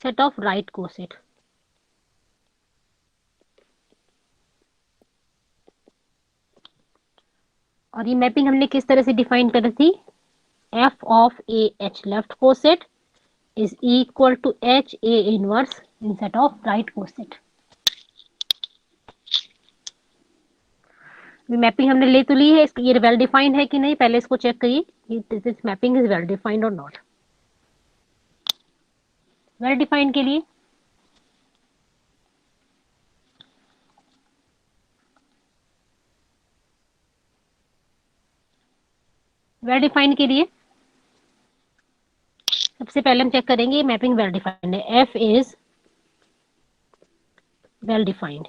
Set of right coset. और ये mapping हमने किस तरह से डिफाइन करी थी? F of A H left coset is equal to H A inverse in set of right coset. Mapping हमने ले तो ली है, ये वेल डिफाइंड है कि नहीं, पहले इसको चेक करिए कि this mapping is well defined और नॉट। वेल डिफाइंड के लिए वेल डिफाइंड के लिए सबसे पहले हम चेक करेंगे मैपिंग वेल डिफाइंड है। एफ इज वेल डिफाइंड,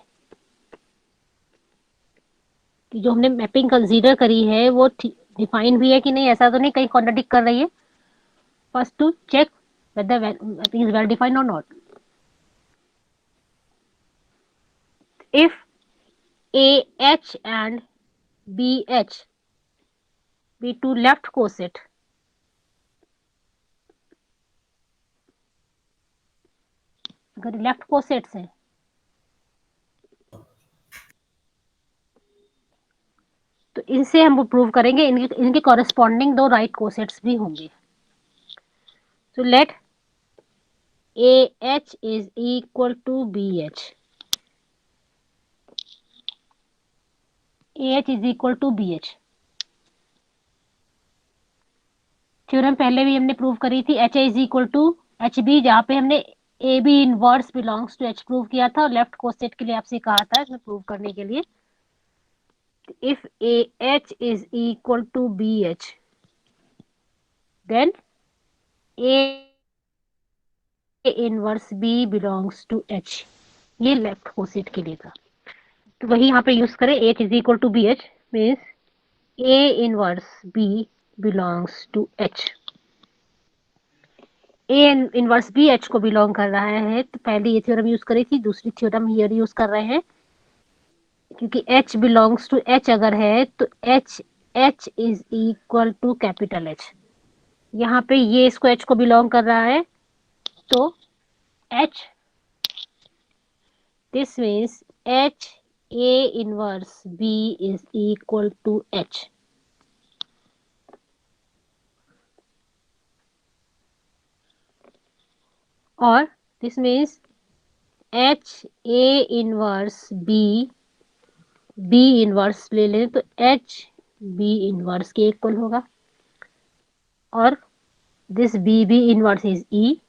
कि जो हमने मैपिंग कंसीडर करी है वो डिफाइंड भी है कि नहीं, ऐसा तो नहीं कहीं कॉन्ट्राडिक्ट कर रही है। First to check whether mapping is well defined or not. If AH and BH be two left coset, अगर लेफ्ट कोसेट्स हैं तो इनसे हम प्रूव करेंगे इनके कॉरेस्पॉन्डिंग दो राइट कोसेट्स भी होंगे। So let AH is equal to BH. AH is equal to BH। Theorem पहले भी हमने प्रूव करी थी, H is equal to H B, जहाँ पे हमने A B inverse belongs to H prove किया था और लेफ्ट कोसेट के लिए आपसे कहा था इसमें प्रूव करने के लिए, if A H is equal to B H then A inverse B belongs to H. ये लेफ्ट कोसेट के लिए था, तो वही यहाँ पे यूज करें, H is equal to B H means A inverse B belongs to H. A inverse B H को बिलोंग कर रहा है, तो पहले ये थ्योरम यूज करी थी, दूसरी थ्योरम हियर यूज कर रहे हैं, क्योंकि एच बिलोंग्स टू एच अगर है तो H H is equal to capital H. यहाँ पे ये इसको एच को बिलोंग कर रहा है, तो H this means H A inverse B is equal to H. और this means H A inverse B B inverse ले लें तो एच बी इनवर्स के इक्वल होगा, और this B B inverse is E,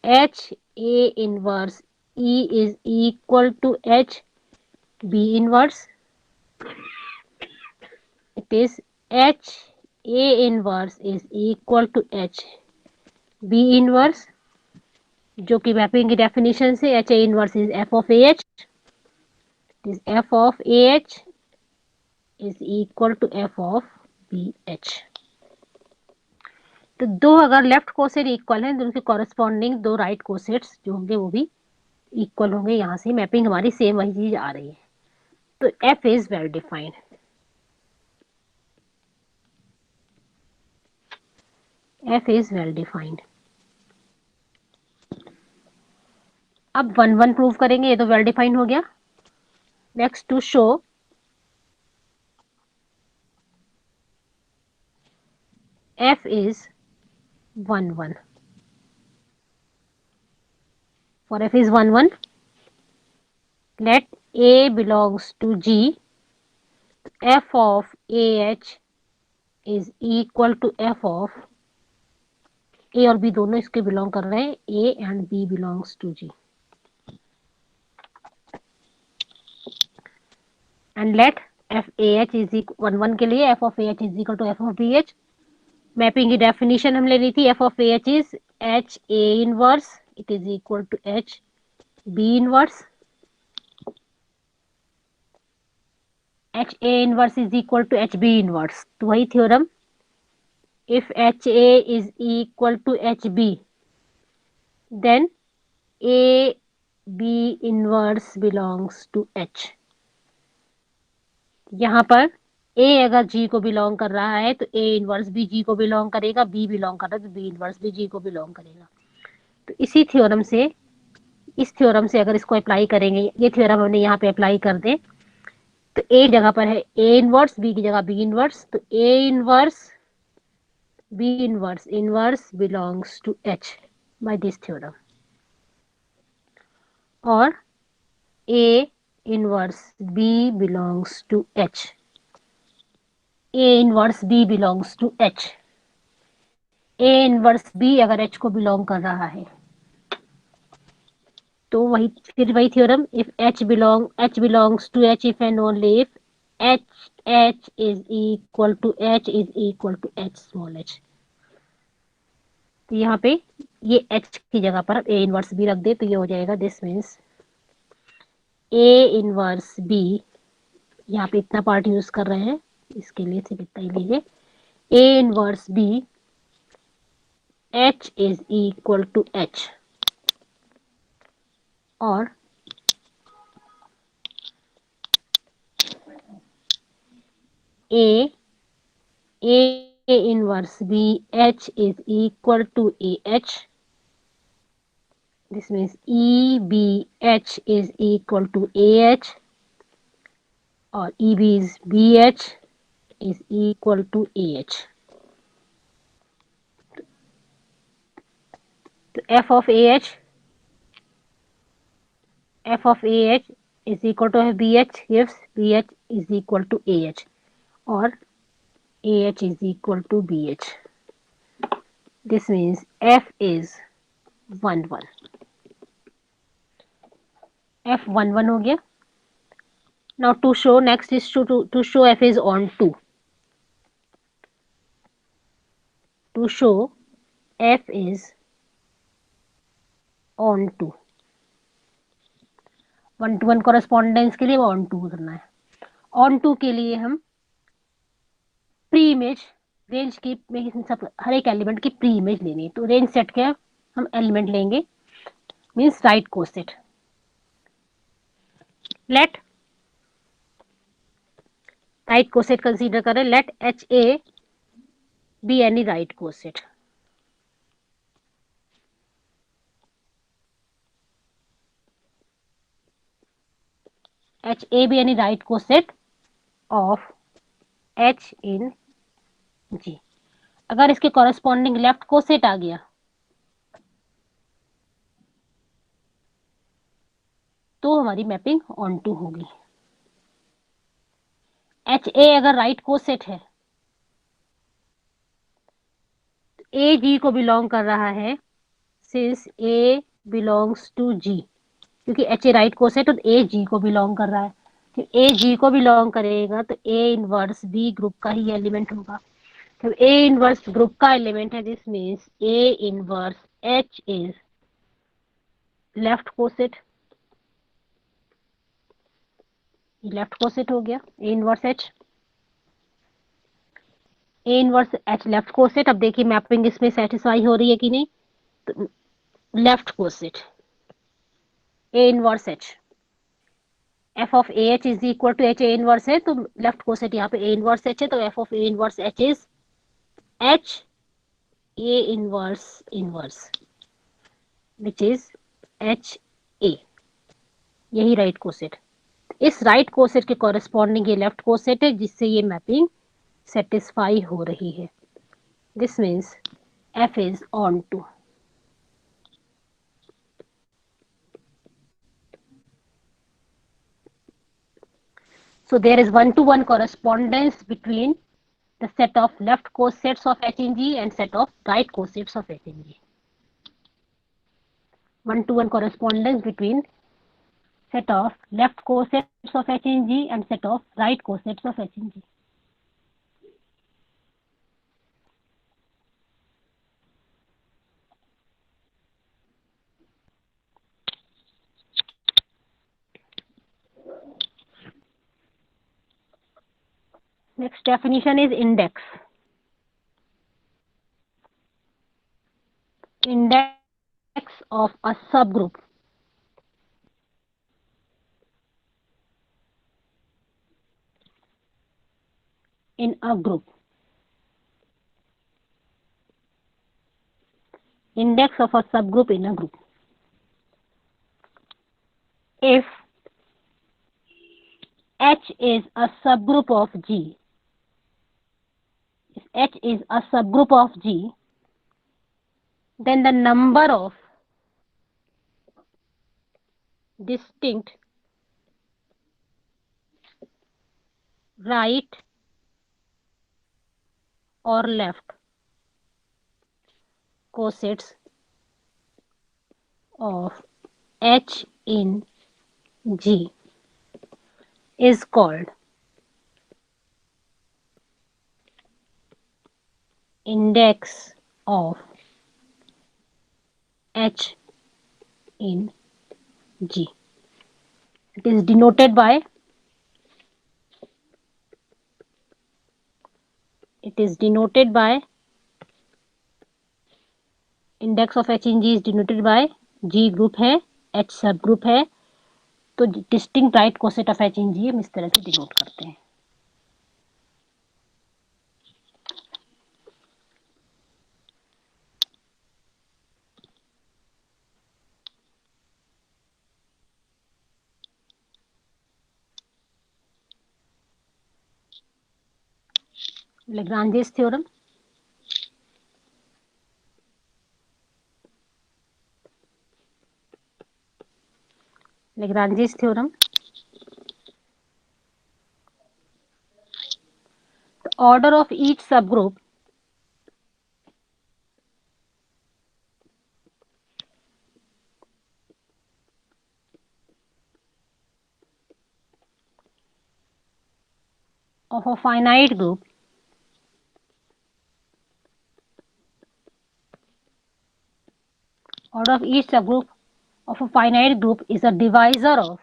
H A inverse E is equal to H B inverse. It is H A inverse is equal to H B inverse, जो कि mapping की definition से H A inverse is F of A H, is F of A H is equal to F of B H. तो दो अगर left coset equal हैं तो उनके कॉरेस्पॉन्डिंग दो राइट कोसेट्स जो होंगे वो भी इक्वल होंगे। यहाँ से मैपिंग हमारी सेम वही चीज आ रही है, तो F is well defined. F is well defined. अब 1 1 प्रूव करेंगे, ये तो वेल डिफाइंड हो गया। Next to show F is 1 1। For F is 1 1 let A belongs to G, f of AH is equal to f of A और B दोनों इसके belong कर रहे हैं, A and B belongs to G, and let f AH is equal 1 1 के लिए f of AH is equal to f of BH। Mapping की definition हम ले ली थी, f of AH is H A inverse, it is equal to H B inverse, H A inverse is equal to H B inverse। तो वही theorem, if HA is equal to HB then AB inverse belongs to H। यहाँ पर A अगर G को belong कर रहा है तो A इनवर्स भी G को बिलोंग करेगा, B बिलोंग कर रहा है तो B इनवर्स भी G को बिलोंग करेगा। तो इस थ्योरम से अगर इसको अप्लाई करेंगे, ये थ्योरम हमने यहाँ पे अप्लाई कर दे, तो ए जगह पर है ए इनवर्स, बी की जगह बी इनवर्स, तो A inverse B inverse inverse belongs to H by this theorem, और A inverse B belongs to H, A inverse B belongs to H, A inverse B अगर एच को belong कर रहा है तो वही theorem, if H belongs to H, if and only if H is equal to H small H. तो यहाँ पे ये एच की जगह पर ए इनवर्स बी रख दे तो ये हो जाएगा, this means A inverse B, यहाँ पे इतना पार्ट यूज कर रहे हैं इसके लिए सिर्फ इतना ही लीजिए, A inverse B H is equal to H, और A inverse B H is equal to A H, this means EBH is equal to AH, or EBH is equal to AH. तो F of AH is equal to BH gives BH is equal to AH, or AH is equal to BH. This means F is 1 1. F 1 1 हो गया. Now to show, next is to show F is on 2. To show F is on 2. 1 to 1 correspondence के लिए on to करना है. On to के लिए हम pre image range की सब हर एक एलिमेंट की प्री इमेज लेनी है. तो रेंज सेट के हम एलिमेंट लेंगे, means right coset. Let right coset consider करें. Let H A B any right coset. H A B any right coset of H in G. अगर इसके कॉरेस्पॉन्डिंग लेफ्ट कोसेट आ गया तो हमारी मैपिंग ऑन टू होगी. H A अगर right coset है, ए जी को बिलोंग कर रहा है, सिंस ए बिलोंग्स टू जी, क्योंकि एच ए राइट कोसेट तो ए जी को बिलोंग कर रहा है. तो ए जी को बिलोंग करेगा तो ए इनवर्स बी ग्रुप का ही एलिमेंट होगा. तो ए इनवर्स ग्रुप का एलिमेंट है, this means A inverse H is left coset. Left coset हो गया ए inverse H. A inverse H left coset. अब देखिए मैपिंग इसमें सेटिस्फाई हो रही है कि नहीं. तो left coset A inverse H, F of A H is equal to H A inverse है, तो लेफ्ट कोसेट यहाँ पे ए इनवर्स एच है, तो F of A inverse H is H A inverse inverse which is H A. यही right coset. इस right coset के corresponding ये लेफ्ट कोसेट है जिससे ये मैपिंग सेटिस्फाई हो रही है. This means F is onto. So there is 1-to-1 correspondence between the set of left cosets of H in G and set of right cosets of H in G. 1-to-1 correspondence between set of left cosets of H in G and set of right cosets of H in G. Next definition is index. Index of a subgroup in a group index of a subgroup in a group. If H is a subgroup of G, if H is a subgroup of G, then the number of distinct right or left cosets of H in G is called index of H in G. It is denoted by index of H in G is denoted by G group है, H सब group है, तो distinct right coset of H in G हम इस तरह से denote करते हैं. Lagrange's theorem. Lagrange's theorem. The order of each subgroup of a finite group order of each subgroup of a finite group is a divisor of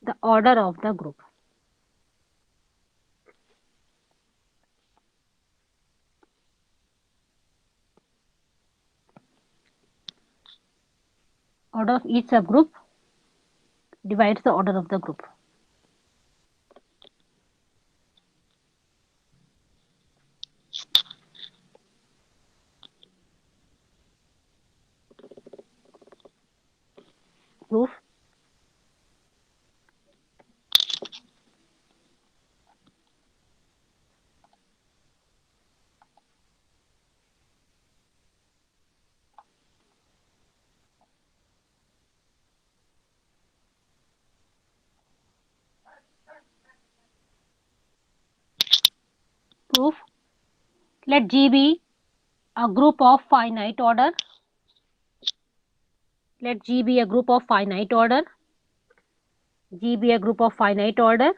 the order of the group. Order of each subgroup divides the order of the group. Proof. Proof. Let G be a group of finite order. Let G be a group of finite order. G be a group of finite order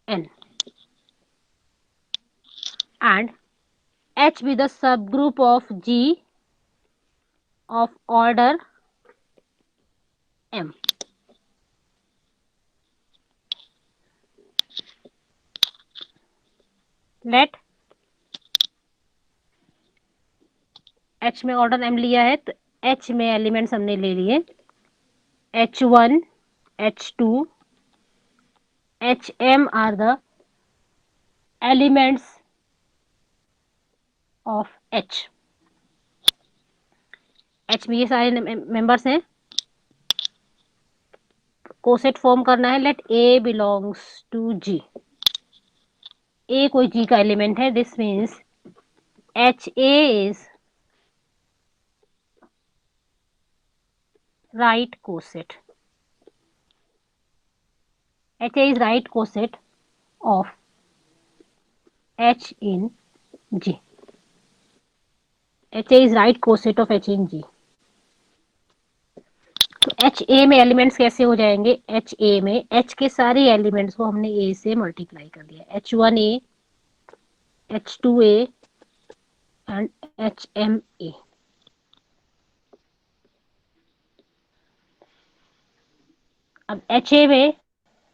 N. And H be the subgroup of G of order M. Let H में order M लिया है तो H में elements हमने ले लिए H1, H2, Hm are the elements of H. H में ये सारे मेंबर्स हैं. कोसेट फॉर्म करना है. Let A belongs to G. A कोई G का एलिमेंट है. This means HA is right coset. HA is right coset of H in G. HA is right coset of H in G. तो HA में elements कैसे हो जाएंगे. HA में H के सारे एलिमेंट्स को हमने A से मल्टीप्लाई कर दिया. H1A, H2A and HMA. अब HA में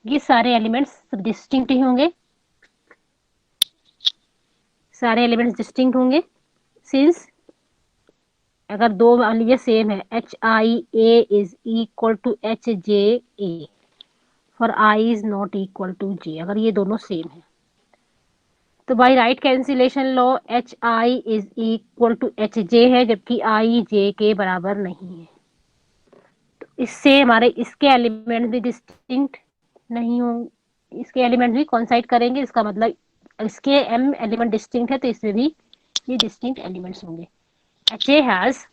ये सारे एलिमेंट्स सब डिस्टिंक्ट ही होंगे. सारे एलिमेंट्स डिस्टिंक्ट होंगे सिंस अगर दो मान लीजिए सेम है HIA is equal to HJA और I is not equal to J, अगर ये दोनों सेम है तो by right cancellation law H I is equal to H J है, जबकि आई जे के बराबर नहीं है। तो इससे हमारे इसके एलिमेंट भी डिस्टिंक्ट नहीं होंगे, इसके एलिमेंट भी कॉन्साइड करेंगे, इसका मतलब इसके एम एलिमेंट डिस्टिंक्ट है तो इसमें भी ये डिस्टिंक्ट एलिमेंट्स होंगे। HA has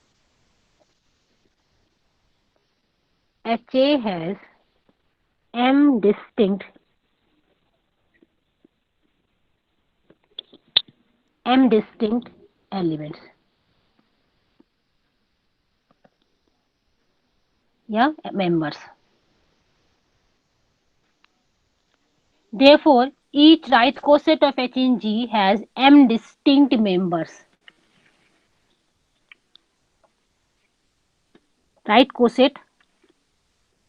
m distinct elements या members. Therefore, each right coset of H in G has m distinct members. Right coset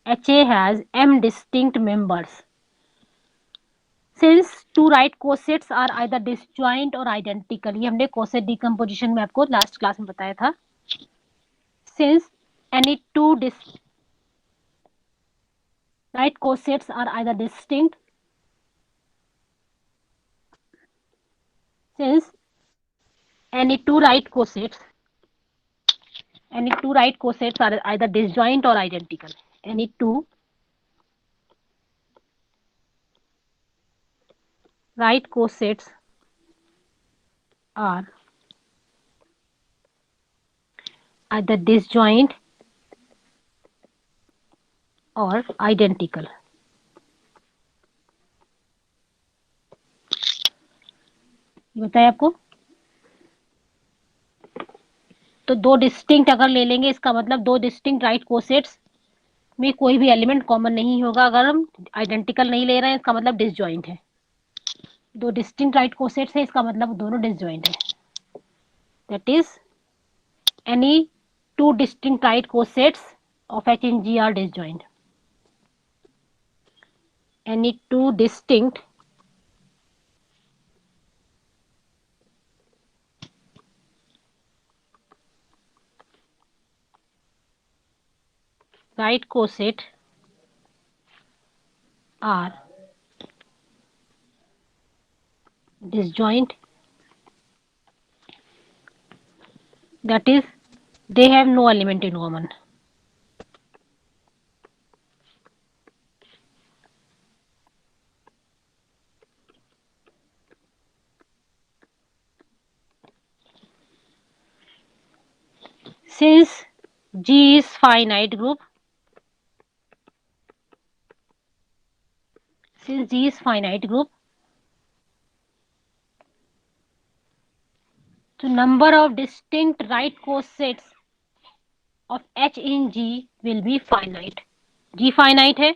HA has m distinct members. Since two right cosets are either disjoint or identical, ये हमने coset decomposition में आपको last class में बताया था। Since any two right cosets are either distinct, since any two right cosets are either disjoint or identical. Any two right cosets are either disjoint और identical. ये बताया आपको। तो दो डिस्टिंक्ट अगर ले लेंगे, इसका मतलब दो डिस्टिंक्ट राइट कोसेट्स में कोई भी एलिमेंट कॉमन नहीं होगा। अगर हम आइडेंटिकल नहीं ले रहे हैं, इसका मतलब डिसजॉइंट है। दो डिस्टिंक्ट राइट कोसेट्स है, इसका मतलब दोनों डिसजॉइंट है। That is any two distinct right cosets of H in G are disjoint. Any two distinct right coset are disjoint, that is they have no element in common. Since G is finite group, since G is finite group, so number of distinct right cosets of H in G will be finite. G finite है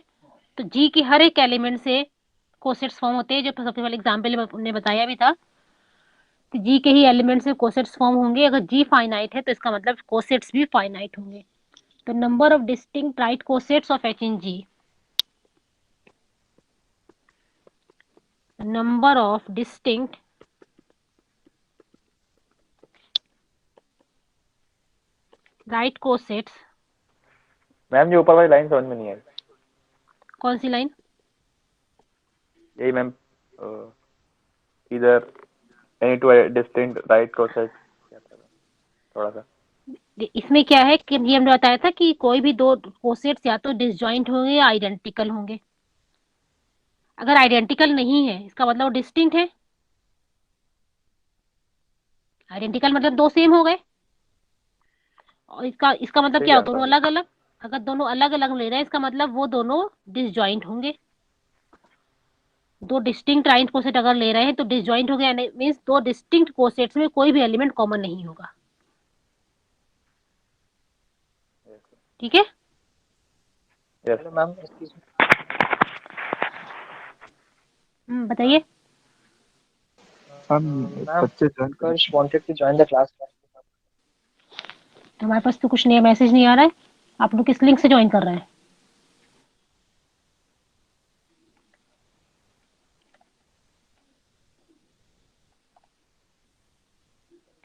तो G की हर एक element से cosets form होते हैं, जो सबसे पहले एग्जाम्पल ने बताया भी था कि G के ही एलिमेंट से कोसेट्स फॉर्म होंगे। अगर G फाइनाइट है तो इसका मतलब कोसेट्स भी फाइनाइट होंगे। तो number of distinct right cosets of H in G, number of distinct right cosets. Ma'am ये ऊपर वाली लाइन समझ में नहीं आई। कौन सी लाइन? यही मैम, इधर any two distinct right coset, थोड़ा सा इसमें क्या है कि ये हमने बताया था कि कोई भी दो कोसेट्स या तो डिसजॉइंट होंगे या आइडेंटिकल होंगे। अगर आइडेंटिकल नहीं है, इसका मतलब डिस्टिंक्ट है। आइडेंटिकल मतलब दो सेम हो गए, और इसका मतलब क्या हो, दोनों अलग अलग। अगर दोनों अलग अलग ले रहे हैं, इसका मतलब वो दोनों डिसजॉइंट होंगे। दो डिस्टिंक्ट राइट कोसेट अगर ले रहे हैं तो डिसजॉइंट हो गया, मींस दो डिस्टिंक्ट कोसेट्स में कोई भी एलिमेंट कॉमन नहीं होगा। ठीक है? Yes ma'am. बताइए। बच्चे wanted to join the class. हमारे पास तो कुछ नया मैसेज नहीं आ रहा है। आप लोग किस लिंक से ज्वाइन कर रहे हैं?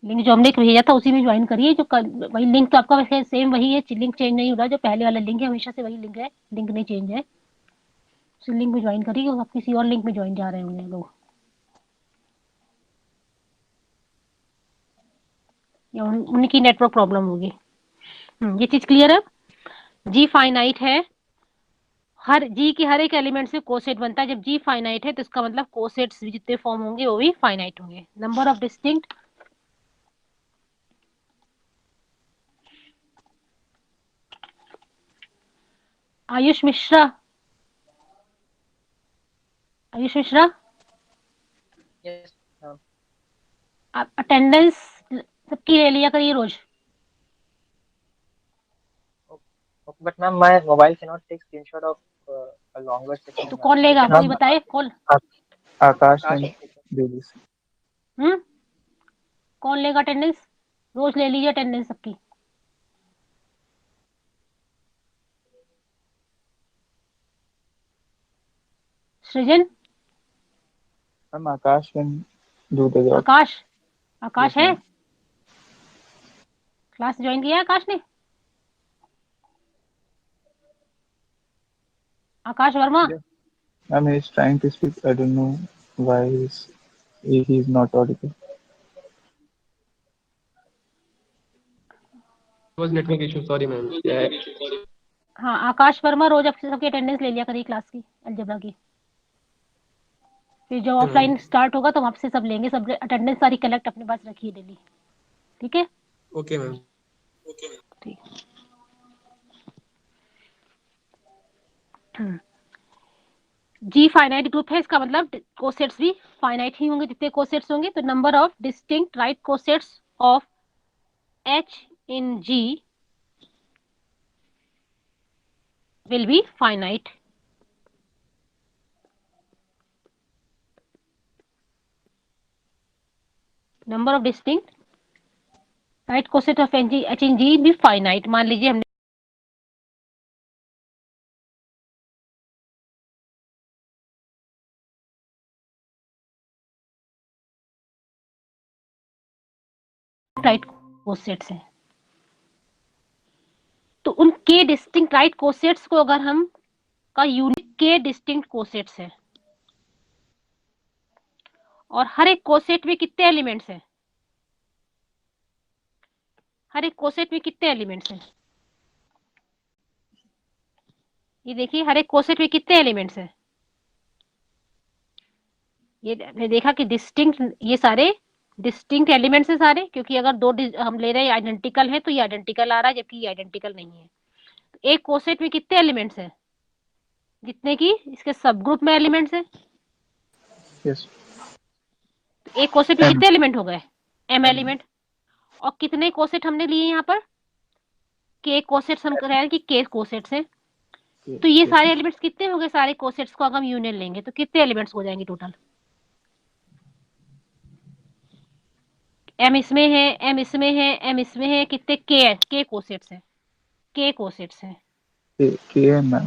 लिंक जो हमने भेजा था उसी में ज्वाइन करिए। जो वही लिंक तो आपका वैसे सेम वही है, लिंक चेंज नहीं हो रहा। जो पहले वाला लिंक है हमेशा से वही लिंक है, लिंक नहीं चेंज है। उसी लिंक में ज्वाइन करिए, और आप किसी और लिंक में ज्वाइन जा रहे होंगे लोग, या उनकी नेटवर्क प्रॉब्लम होगी। ये चीज क्लियर है। जी फाइनाइट है, हर जी के हर एक एलिमेंट से कोसेट बनता है। जब जी फाइनाइट है तो इसका मतलब कोसेट्स भी जितने फॉर्म होंगे वो भी फाइनाइट होंगे। Number of distinct, Ayush Mishra, Ayush Mishra, Yes, ma'am. आप अटेंडेंस सबकी ले लिया करिए रोज। Okay, but ma'am, my mobile cannot take screenshot of a longer section, तो ma'am. कौन I लेगा, can कोई बताए कौन? आकाश Akash and will take it. Baby से। कौन लेगा अटेंडेंस? रोज ले लीजिए अटेंडेंस सबकी। Srijan, ma'am Akash can do the job. Akash, Akash yes है, मैम। क्लास ज्वाइन किया है आकाश ने? Akash Verma, ma'am he is trying to speak, I don't know why he is not audible. was network issue, sorry ma'am. Yeah. हाँ आकाश वर्मा रोज आपसे सबकी अटेंडेंस ले लिया करिए क्लास की, अलजेब्रा की। फिर जब ऑफलाइन स्टार्ट होगा तो हम आपसे सब लेंगे, सब अटेंडेंस सारी कलेक्ट अपने पास रखिए डेली, ठीक है? Okay ma'am. ठीक। जी फाइनाइट ग्रुप है, इसका मतलब कोसेट्स भी फाइनाइट ही होंगे। जितने कोसेट्स होंगे तो number of distinct right cosets of H in G will be finite. Number of distinct right coset of H in G भी finite। मान लीजिए हमने राइट कोसेट्स हैं, तो उन के डिस्टिंक्ट राइट कोसेट्स को अगर हम का यूनिट के डिस्टिंक्ट कोसेट्स है, और हर एक कोसेट में कितने एलिमेंट्स हैं? हर एक कोसेट में कितने एलिमेंट्स हैं? ये देखिए हर एक कोसेट में कितने एलिमेंट्स हैं। ये हमने देखा कि डिस्टिंक्ट, ये सारे डिस्टिंक्ट एलिमेंट्स हैं सारे, क्योंकि अगर दो हम ले रहे हैं आइडेंटिकल है तो ये आइडेंटिकल आ रहा है, जबकि ये आइडेंटिकल नहीं है। तो एक कोसेट में कितने एलिमेंट्स हैं? जितने की इसके सब ग्रुप में एलिमेंट्स हैं। यस तो एक कोसेट में M. कितने एलिमेंट हो गए? M M. एलिमेंट। और कितने कोसेट हमने लिए यहाँ पर? के कोसेट्स हम कह रहे हैं कि के कोसेट्स हैं। तो ये सारे एलिमेंट्स कितने हो गए? सारे कोसेट्स को अगर हम यूनियन लेंगे तो कितने एलिमेंट्स हो जाएंगे टोटल? एम इसमें है, एम इसमें है, एम इसमें है, कितने के कोसेट्स हैं? के कोसेट्स हैं, के एम मैम।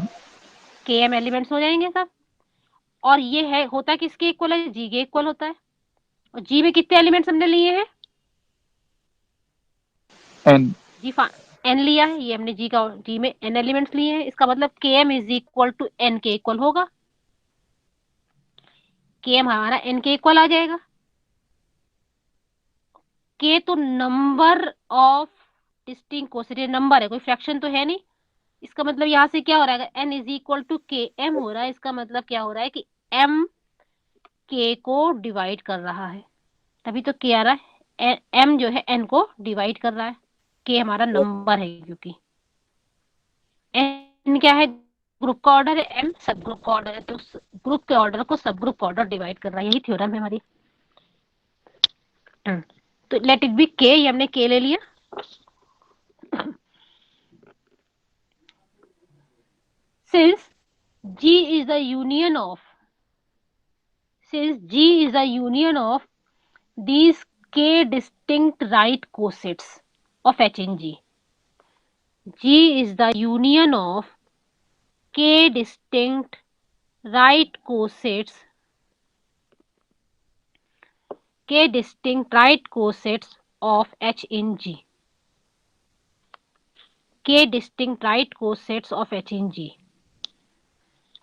के एम एलिमेंट्स हो जाएंगे सब। और ये है होता किसके इक्वल है? जी के इक्वल होता है। और जी में कितने एलिमेंट्स हमने लिए हैं? एन। जी एन लिया है, ये हमने जी में एन एलिमेंट्स लिए हैं। इसका मतलब K M is equal to N K equal होगा। के एम हमारा एन के इक्वल आ जाएगा। के तो number of distinct coset, number है, कोई फ्रैक्शन तो है नहीं। इसका मतलब यहाँ से क्या हो रहा है? एन इज इक्वल टू के एम हो रहा है। इसका मतलब क्या हो रहा है कि एम के को डिवाइड कर रहा है, तभी तो के आ रहा है। एम जो है एन को डिवाइड कर रहा है। के हमारा नंबर है, क्योंकि एन क्या है? ग्रुप का ऑर्डर है, एम सब ग्रुप का ऑर्डर है, तो ग्रुप के ऑर्डर को सब ग्रुप ऑर्डर डिवाइड कर रहा है। यही थ्योरम है हमारी। तो लेट इट बी के, ये हमने के ले लिया। since G is the union of these k distinct right cosets of H in G. G is the union of k distinct right cosets of H in G. K distinct right cosets of H in G.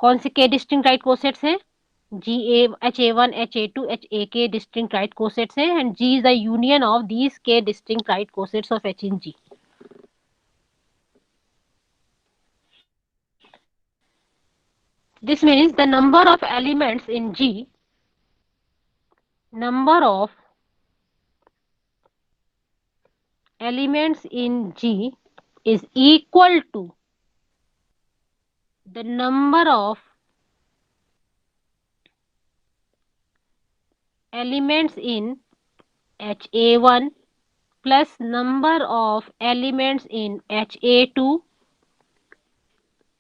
कौन से के distinct right cosets हैं? HA1, HA2, HA distinct right cosets हैं, and G is the union of these K distinct right cosets of H in G. This means the number of elements in G, number of elements in G is equal to the number of elements in HA1 plus number of elements in HA2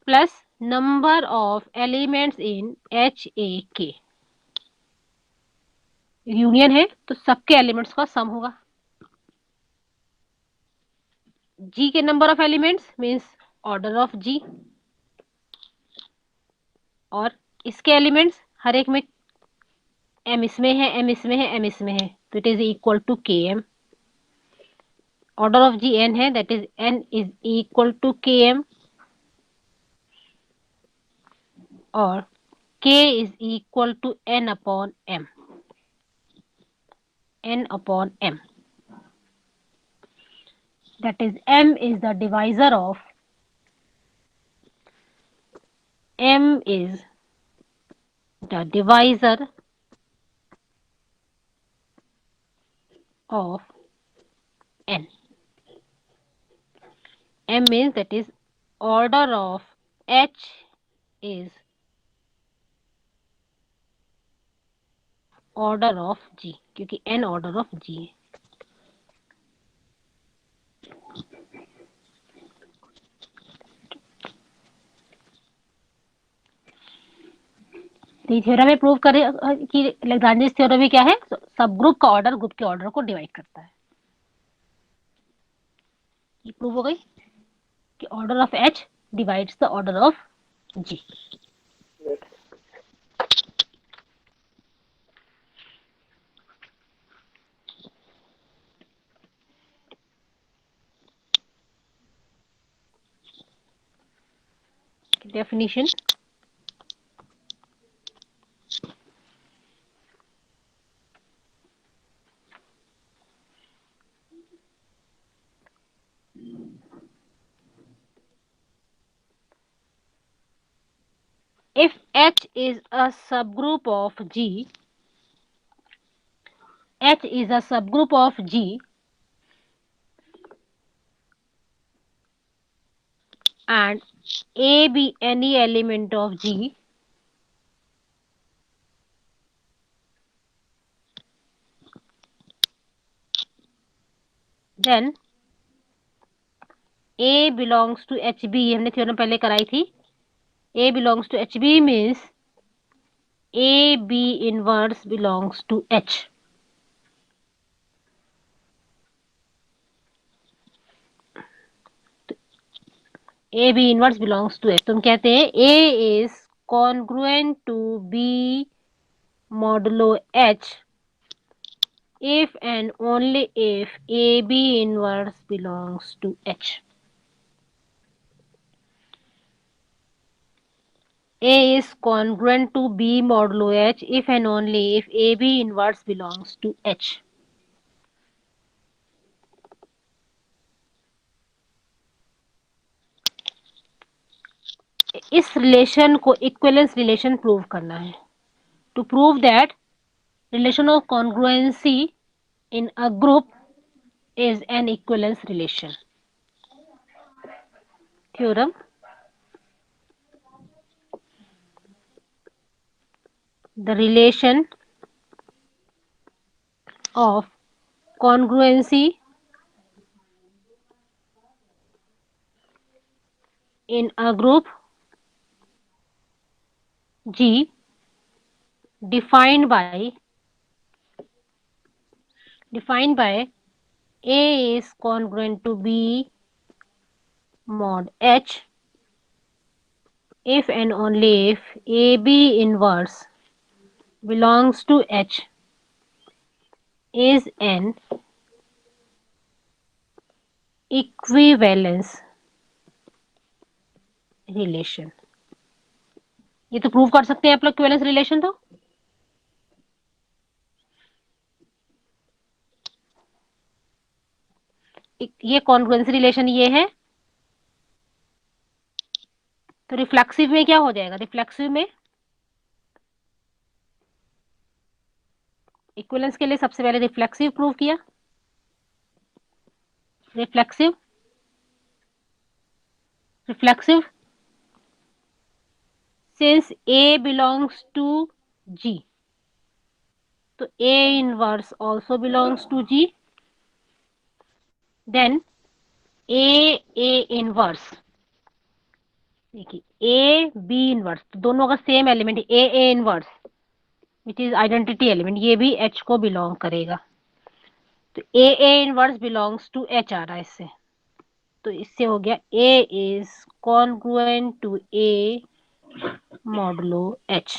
plus number of elements in HAK. Union है तो सबके elements का सम होगा. G के number of elements means order of G, और इसके elements हर एक में m इसमें है, m इसमें है, m इसमें है, तो it is equal to km. Order of G n है, that is n is equal to km, और k is equal to n upon m. n upon m, that is m is the divisor of n. m means that is order of H is order of G, क्योंकि n order of G है. तो theorem में prove करे कि Lagrange's theorem में क्या है, सब ग्रुप का ऑर्डर ग्रुप के ऑर्डर को डिवाइड करता है. ये प्रूव हो गई कि order of H divides the order of G. Definition. If H is a subgroup of G, H is a subgroup of G and A be any element of G, then A belongs to HB. हमने theorem पहले कराई थी. A belongs to HB means AB inverse belongs to H. AB inverse belongs to H. तो हम कहते हैं A is congruent to B modulo H if and only if AB inverse belongs to H. A is congruent to B modulo H if and only if AB inverse belongs to H. इस relation को equivalence relation prove करना है. To prove that relation of congruency in a group is an equivalence relation. Theorem. The relation of congruency in a group G defined by A is congruent to B mod H if and only if AB inverse belongs to H is an equivalence relation. ये तो prove कर सकते हैं आप लोग equivalence relation. तो ये congruency relation ये है। तो रिफ्लेक्सिव में क्या हो जाएगा? रिफ्लेक्सिव में इक्विवेलेंस के लिए सबसे पहले रिफ्लेक्सिव प्रूव किया। Reflexive reflexive since A belongs to G, तो A inverse also belongs to G, then A inverse, देखिए A B inverse तो दोनों का same element A inverse which is identity element, ये भी H को बिलोंग करेगा। तो A inverse belongs to H आ रहा है इससे। तो इससे हो गया A is congruent to A modulo H।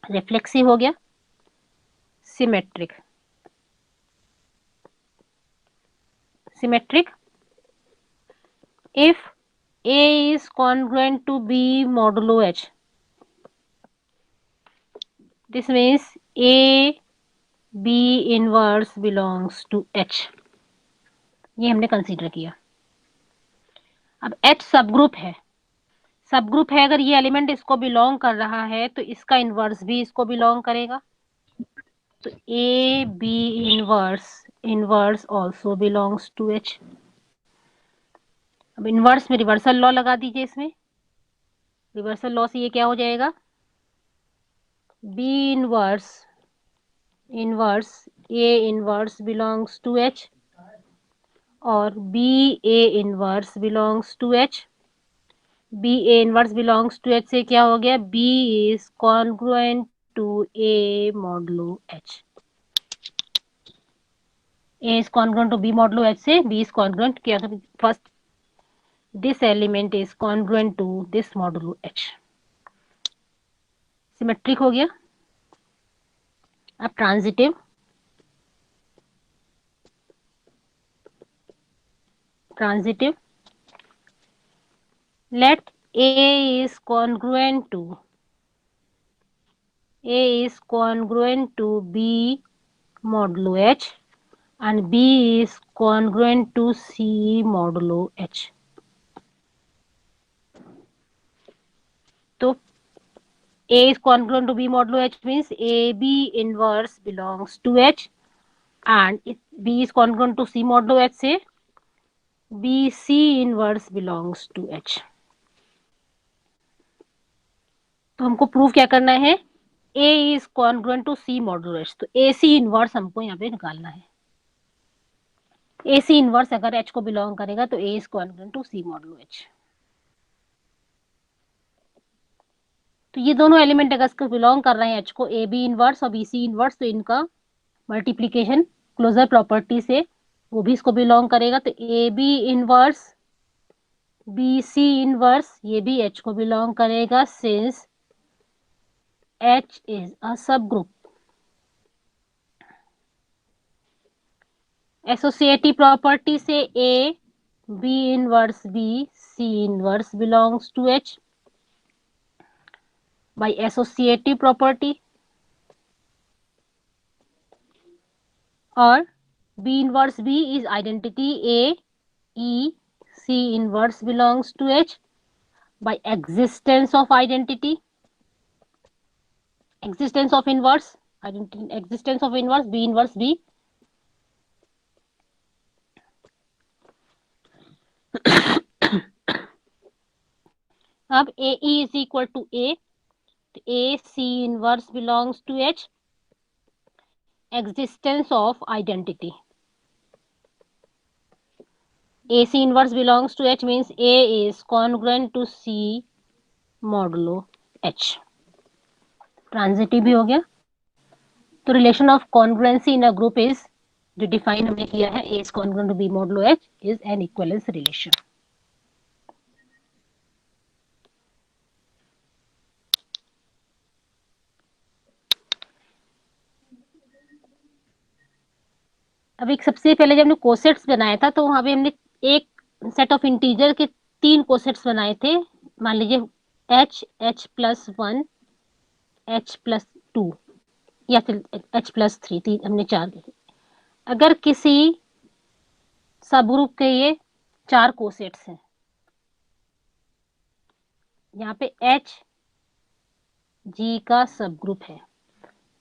Reflexive हो गया। Symmetric symmetric if A is congruent to B modulo H, this means A B inverse belongs to H, ये हमने कंसीडर किया। अब H सब ग्रुप है, सब ग्रुप है, अगर ये एलिमेंट इसको बिलोंग कर रहा है तो इसका इनवर्स भी इसको बिलोंग करेगा। तो A B inverse also belongs to H। अब इनवर्स में रिवर्सल लॉ लगा दीजिए। इसमें रिवर्सल लॉ से ये क्या हो जाएगा? B inverse A inverse belongs to H और B A inverse belongs to H। B A inverse belongs to H से क्या हो गया? B is congruent to A modulo H। A is congruent to B modulo H से B is congruent क्या था? First this element is congruent to this modulo H। Symmetric हो गया। अब transitive, let A is congruent to B modulo H and B is congruent to C modulo H। तो A is congruent to B modulo H means AB inverse belongs to H and B is congruent to C modulo H से BC inverse belongs to H। तो हमको prove क्या करना है? A is congruent to C modulo H, तो AC inverse हमको यहाँ पे निकालना है। AC इनवर्स अगर H को बिलोंग करेगा तो A is congruent to C modulo H। तो ये दोनों एलिमेंट अगर इसको बिलोंग कर रहे हैं H को, AB इनवर्स और BC इनवर्स, तो इनका मल्टीप्लीकेशन क्लोजर प्रॉपर्टी से वो भी इसको बिलोंग करेगा। तो AB इनवर्स BC इनवर्स ये भी H को बिलोंग करेगा since H is a subgroup। Associative property से A B इनवर्स B C इनवर्स belongs to H by associative property, और B inverse B is identity A E C inverse belongs to H by existence of identity, existence of inverse B inverse B। अब AE is equal to A, तो A C inverse belongs to H, existence of identity, AC inverse belongs to H means A is congruent to C modulo H। Transitive भी हो गया। तो relation of congruency in a group is, जो define हमने किया है, A is congruent to B modulo H is an equivalence relation। अब एक सबसे पहले जब हमने कोसेट्स बनाया था तो वहां पे हमने एक सेट ऑफ इंटीजर के 3 कोसेट्स बनाए थे। मान लीजिए H+1 H+2 या फिर H+3, तीन हमने चार लिखे। अगर किसी सब ग्रुप के ये चार कोसेट्स हैं, यहाँ पे H G का सब ग्रुप है,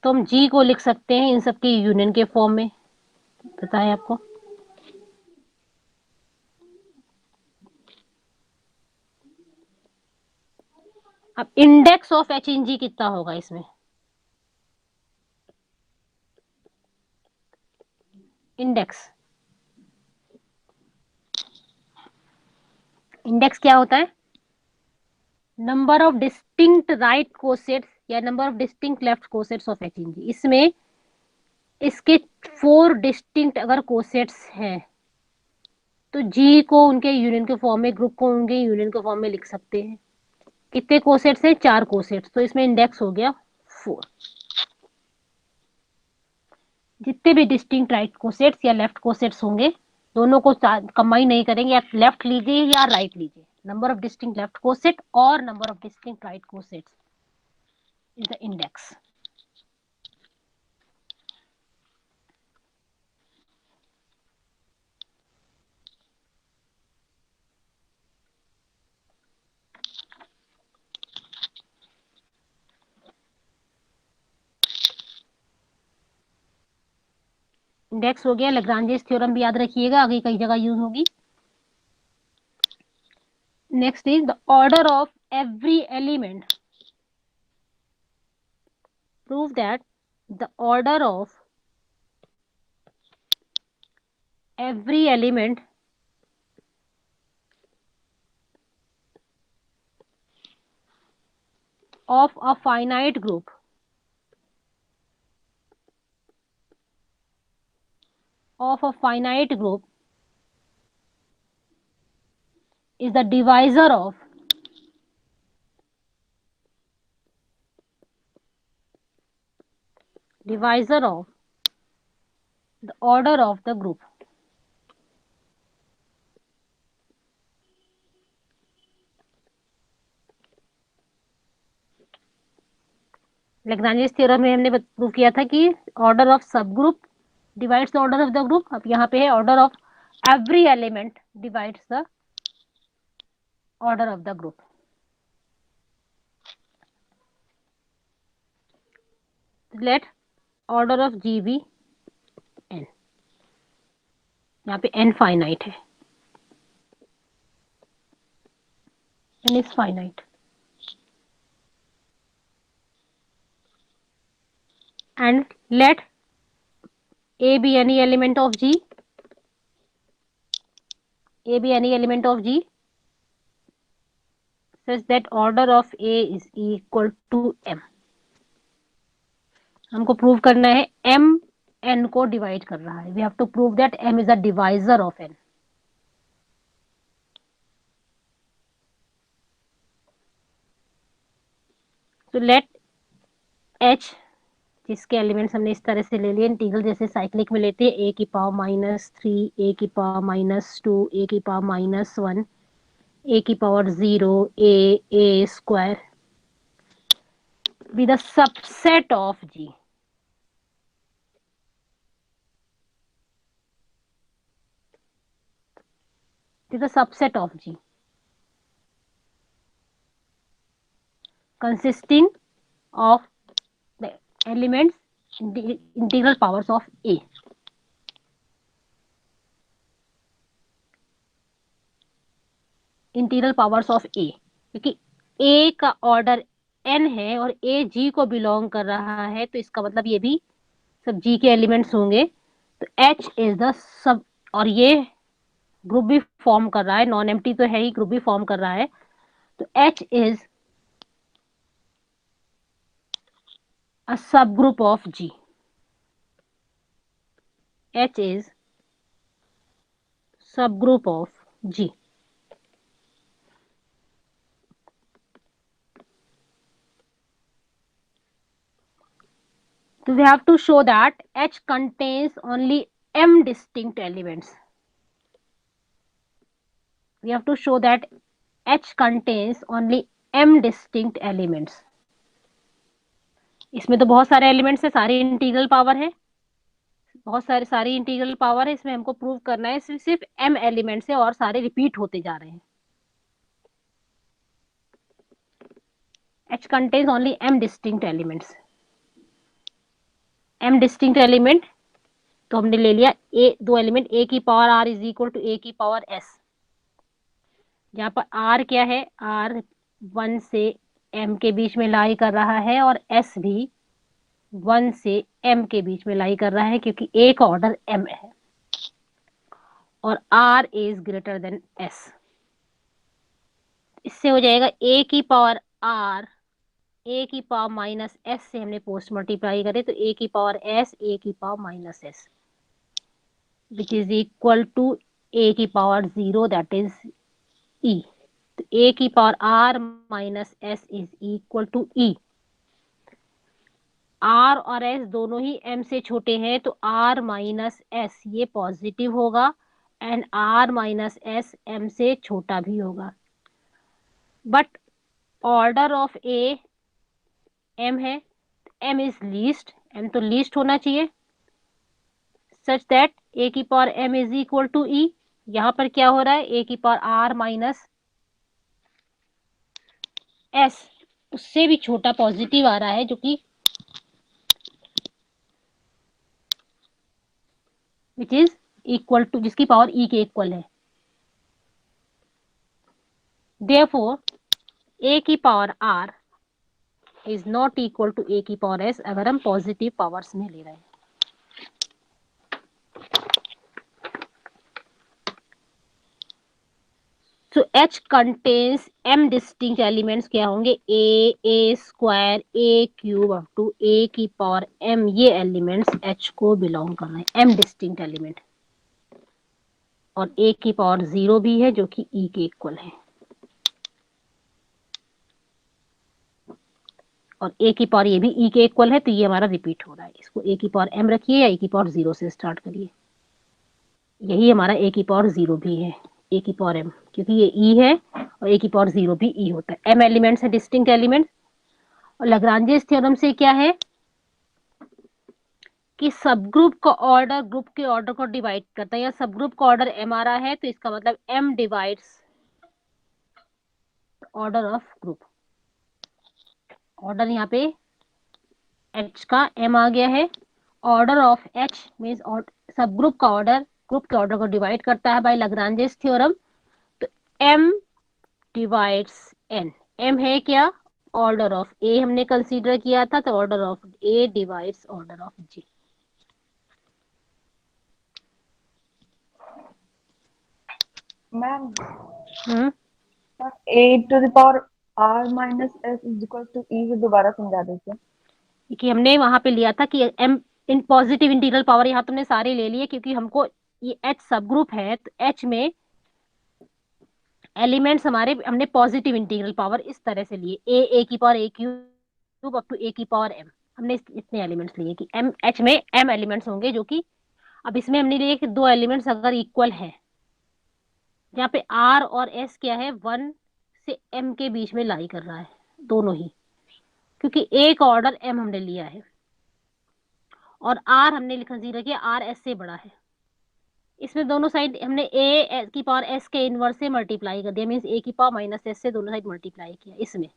तो हम G को लिख सकते हैं इन सबके यूनियन के फॉर्म में, पता है आपको। अब index of H in G कितना होगा इसमें, इंडेक्स क्या होता है, number of distinct right cosets या number of distinct left cosets of H in G। इसमें इसके 4 डिस्टिंक्ट अगर कोसेट्स हैं तो G को उनके यूनियन के फॉर्म में, ग्रुप को उनके यूनियन के फॉर्म में लिख सकते हैं। कितने कोसेट्स हैं, 4 कोसेट्स, तो इसमें इंडेक्स हो गया 4। जितने भी डिस्टिंक्ट राइट कोसेट्स या लेफ्ट कोसेट्स होंगे, दोनों को कंबाइन नहीं करेंगे, या लेफ्ट लीजिए या राइट लीजिए, number of distinct left coset और number of distinct right cosets is the index. Index हो गया। लैग्रांजेस थ्योरम भी याद रखिएगा, आगे कई जगह यूज होगी। Next is the order of every element. Prove that the order of every element of a finite group is the divisor of the order of the group. Lagrange's theorem में हमने prove किया था कि order of subgroup divides the order of the group. अब यहाँ पे है order of every element divides the order of the group. Let order of G be n, यहाँ पे n फाइनाइट है, n is finite, and let A be any element of G, such that order of A is equal to M। हमको prove करना है M n को divide कर रहा है। We have to prove that M is a divisor of n। So let H, जिसके elements हमने इस तरह से ले लिए, इंटीग्रल जैसे साइक्लिक में लेते हैं, a की पावर -3, a की पावर -2, a की पावर -1, a की power 0, a square be the subset of G। It is a subset of G consisting of the elements integral powers of A। Integral powers of A, क्योंकि A का order n है और A G को belong कर रहा है, तो इसका मतलब ये भी सब G के एलिमेंट्स होंगे। तो H इज द सब, और ये ग्रुप भी फॉर्म कर रहा है, नॉन एम्प्टी तो है ही, ग्रुप भी फॉर्म कर रहा है, तो H is a subgroup of G। H is subgroup of G। So we have to show that H contains only M distinct elements. We have to show that H contains only m distinct elements. इसमें तो बहुत सारे elements है, सारी integral power है, बहुत सारी integral power है। इसमें हमको प्रूव करना है सिर्फ m एलिमेंट्स है और सारे रिपीट होते जा रहे हैं। H contains only m distinct elements। m distinct element तो हमने ले लिया दो एलिमेंट a की power r is equal to a की पावर s। यहाँ पर r क्या है, r 1 से m के बीच में लाई कर रहा है और s भी 1 से m के बीच में लाई कर रहा है, क्योंकि a का ऑर्डर m है और r is greater than s। इससे हो जाएगा a की पावर r, a की पावर माइनस s से हमने पोस्ट मल्टीप्लाई करे तो a की पावर s, a की power minus s, which is equal to a की पावर 0 दैट इज e। तो a की power r minus s is equal to e। r और s दोनों ही m से छोटे हैं तो r माइनस s ये पॉजिटिव होगा and r minus s m से छोटा भी होगा। But order of a m है, m इज लीस्ट, m तो लीस्ट होना चाहिए, सच दैट a की power m is equal to e। यहाँ पर क्या हो रहा है, a की पावर r माइनस s उससे भी छोटा पॉजिटिव आ रहा है, जो कि विच इज इक्वल टू, जिसकी पावर e के इक्वल है। देयरफॉर a की power r is not equal to a की पावर s अगर हम पॉजिटिव पावर्स में ले रहे हैं। So H contains m distinct elements क्या होंगे, a square, a cube up to a की पावर m, ये एलिमेंट्स H को बिलोंग कर रहे हैं, m डिस्टिंक्ट एलिमेंट। और a की पावर 0 भी है जो कि e के इक्वल है, और a की पावर ये भी e के इक्वल है, तो ये हमारा रिपीट हो रहा है। इसको a की पावर m रखिए या a की पावर 0 से स्टार्ट करिए, यही हमारा a की पावर 0 भी है, a की पावर m, क्योंकि ये e है और a की पावर 0 भी e होता है। m एलिमेंट्स है डिस्टिंक्ट एलिमेंट। और लैग्रांजेस थ्योरम से क्या है कि सब ग्रुप का ऑर्डर ग्रुप के ऑर्डर को डिवाइड करता है, या सब ग्रुप का ऑर्डर m आ रहा है तो इसका मतलब m divides order of group. Order यहाँ पे h का m आ गया है, ऑर्डर ऑफ h मीन्स सब ग्रुप का ऑर्डर ग्रुप के ऑर्डर को डिवाइड करता है बाय लैग्रांजेस थ्योरम। तो m डिवाइड्स n, m है क्या, ऑर्डर ऑफ a हमने कंसीडर किया था, तो order of a divides order of g। Ma'am hmm a to the power r minus s is equal to e से दोबारा समझा देते हैं। कि हमने वहां पे लिया था कि m in positive integral power, यहाँ तुमने सारे ले लिए क्योंकि हमको ये h सब ग्रुप है, तो h में एलिमेंट्स हमारे हमने पॉजिटिव इंटीग्रल पावर इस तरह से लिए, a की power a cube up to a की पावर m। हमने इतने एलिमेंट्स लिए कि m h में m एलिमेंट्स होंगे, जो कि अब इसमें हमने लिए कि दो एलिमेंट्स अगर इक्वल है, जहाँ पे r और s क्या है 1 से m के बीच में लाई कर रहा है दोनों ही, क्योंकि a का ऑर्डर m हमने लिया है और r हमने कंसीडर किया r s से बड़ा है। इसमें दोनों साइड हमने a की पावर s के इनवर्स से मल्टीप्लाई कर दिया, मीन्स a की पावर माइनस s से दोनों साइड मल्टीप्लाई किया। इसमें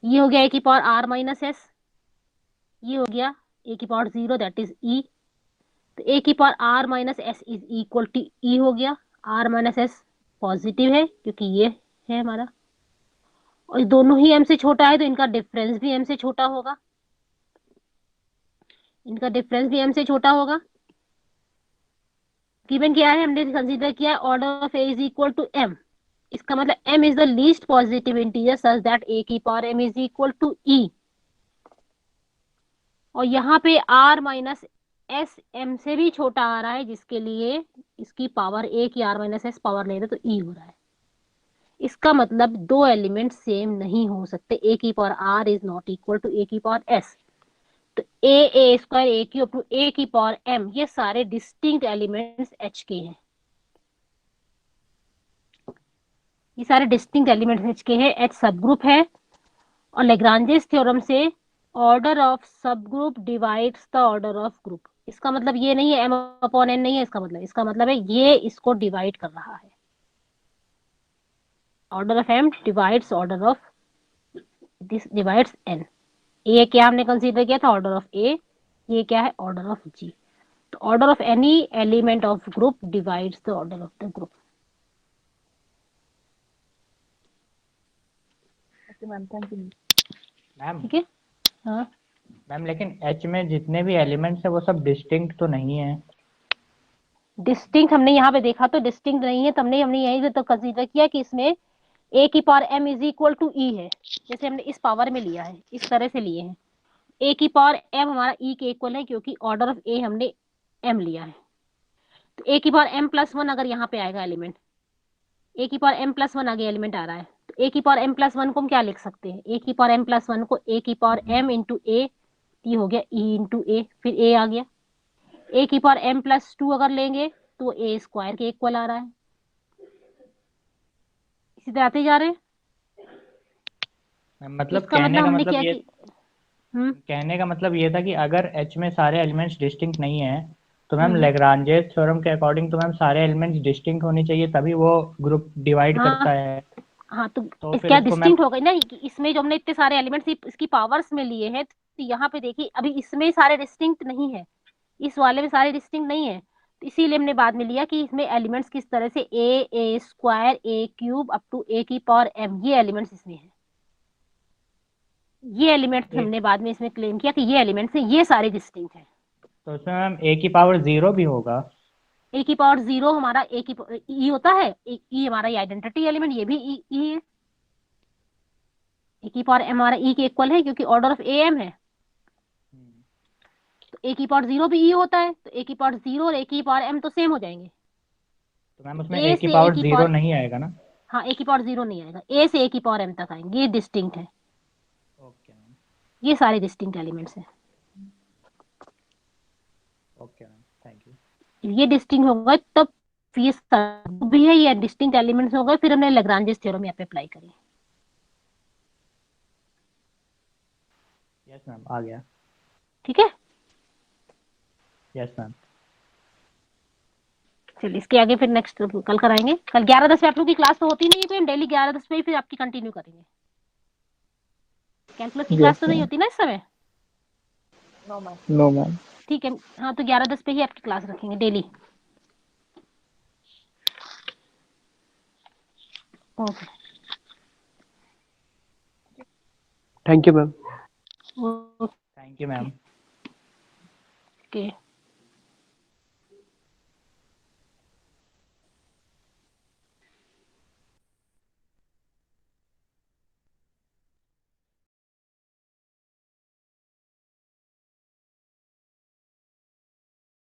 ये हो गया a की पावर r माइनस s, ये हो गया a की पावर 0 दैट इज e। तो a की power r minus s is equal to e हो गया। r माइनस s पॉजिटिव है क्योंकि ये है हमारा, और दोनों ही m से छोटा है तो इनका डिफरेंस भी m से छोटा होगा, इनका डिफरेंस भी m से छोटा होगा। गिवन क्या है, हमने कंसीडर किया order of a is equal to m, इसका मतलब m is the least positive integer such that a की power m is equal to e। और यहाँ पे r माइनस s m से भी छोटा आ रहा है, जिसके लिए इसकी पावर a की r माइनस s पावर ले रहे तो e हो रहा है। इसका मतलब दो एलिमेंट सेम नहीं हो सकते, a की power r is not equal to a की पावर s। तो a square a cube to a की पावर m, ये सारे डिस्टिंक्ट एलिमेंट्स h के हैं। ये सारे डिस्टिंक्ट एलिमेंट्स एच के हैं। एच सब ग्रुप है और लेग्रांजेस थ्योरम से order of subgroup divides the order of group. इसका मतलब ये नहीं है m/n नहीं है इसका मतलब है ये इसको डिवाइड कर रहा है। Order of m divides order of this divides n। ए क्या हमने कंसीडर किया था, ऑर्डर ऑफ ए। ये क्या है, ऑर्डर ऑफ जी। तो order of any element of group divides the order of the group. Okay, ma'am. Thank you. Ma'am ठीक है। हाँ, मैम लेकिन एच में जितने भी एलिमेंट्स है वो सब डिस्टिंक्ट तो नहीं है। डिस्टिंक्ट हमने यहाँ पे देखा तो डिस्टिंक्ट नहीं है, तब नहीं हमने यही तो कंसीडर किया कि इसमें ए की power m is equal to e है। जैसे हमने इस पावर में लिया है, इस तरह से लिए हैं। ए की पावर m हमारा ई के इक्वल है क्योंकि ऑर्डर ऑफ ए हमने m लिया है। तो ए की पावर m+1 अगर यहाँ पे आएगा एलिमेंट, ए की पावर m+1 आगे एलिमेंट आ रहा है, तो ए की पावर m+1 को हम क्या लिख सकते हैं, ए की पावर m+1 को ए की पावर m इंटू ए, ये हो गया ई इंटू ए, फिर ए आ गया। ए की पावर m+2 अगर लेंगे तो ए स्क्वायर के इक्वल आ रहा है। इसी तरह आते जा रहे हैं। मतलब इसका कहने मतलब का हमने मतलब क्या ये कि कहने का मतलब ये था कि अगर एच में सारे एलिमेंट्स डिस्टिंक्ट नहीं है तो मैम हम्म, लेग्रांजेस थ्योरम के अकॉर्डिंग तो मैम सारे एलिमेंट्स डिस्टिंक्ट होने चाहिए तभी वो ग्रुप डिवाइड करता हाँ है। हाँ, तो तो फिर क्या इसको मैम डिस्टिंक्ट हो गई ना कि इसमें जो हमने इतने सारे एलिमेंट्स इसकी पावर्स में लिए हैं, तो यहाँ पे देखिए अभी इसमें सारे डिस्टिंक्ट नहीं है, इस वाले में सारे डिस्टिंक्ट नहीं है। तो इसीलिए हमने बाद में लिया कि इसमें एलिमेंट्स किस तरह से a square a cube up to a की पावर m, ये एलिमेंट्स इसमें है। ये एलिमेंट्स एक हमने बाद में इसमें क्लेम किया कि ये एलिमेंट्स हैं, ये सारे डिस्टिंक्ट हैं। तो इसमें मैम ए की पावर 0 भी होगा। ए की पावर 0 हमारा ए की ई होता है, ई हमारा ये आइडेंटिटी एलिमेंट, ये भी ई है। ए की पावर m हमारा ई के इक्वल है क्योंकि ऑर्डर ऑफ ए m है। तो ए की पावर 0 भी ई होता है, तो ए की पावर 0 और ए की पावर m तो सेम हो जाएंगे। तो मैम उसमें ए ए की से ए पावर की 0 पावर, नहीं आएगा ना। हाँ ए की पावर 0 नहीं आएगा, ए से ए की पावर m तक आएंगे, ये डिस्टिंक्ट है। Okay ma'am. ये सारे डिस्टिंक्ट एलिमेंट्स हैं। Okay ma'am, thank you. ये डिस्टिंक्ट होगा तब ये सब भी है, ये डिस्टिंक्ट एलिमेंट्स हो गए, फिर हमने लैग्रांजेस थ्योरम यहाँ पे अप्लाई करी। यस मैम, आ गया। ठीक है, यस मैम। चलिए इसके आगे फिर नेक्स्ट कल कराएंगे। कल 11:10 पे आप लोग की क्लास तो होती नहीं है, फिर डेली 11:10 पे ही फिर आपकी कंटिन्यू करेंगे। कैलकुलस की क्लास Yes, तो नहीं ma'am. होती ना इस समय। No, ma'am. No, ma'am. ठीक है, हाँ तो 11:10 पे ही आपकी क्लास रखेंगे daily. Okay Thank you, ma'am. Okay thank you ma'am. Okay.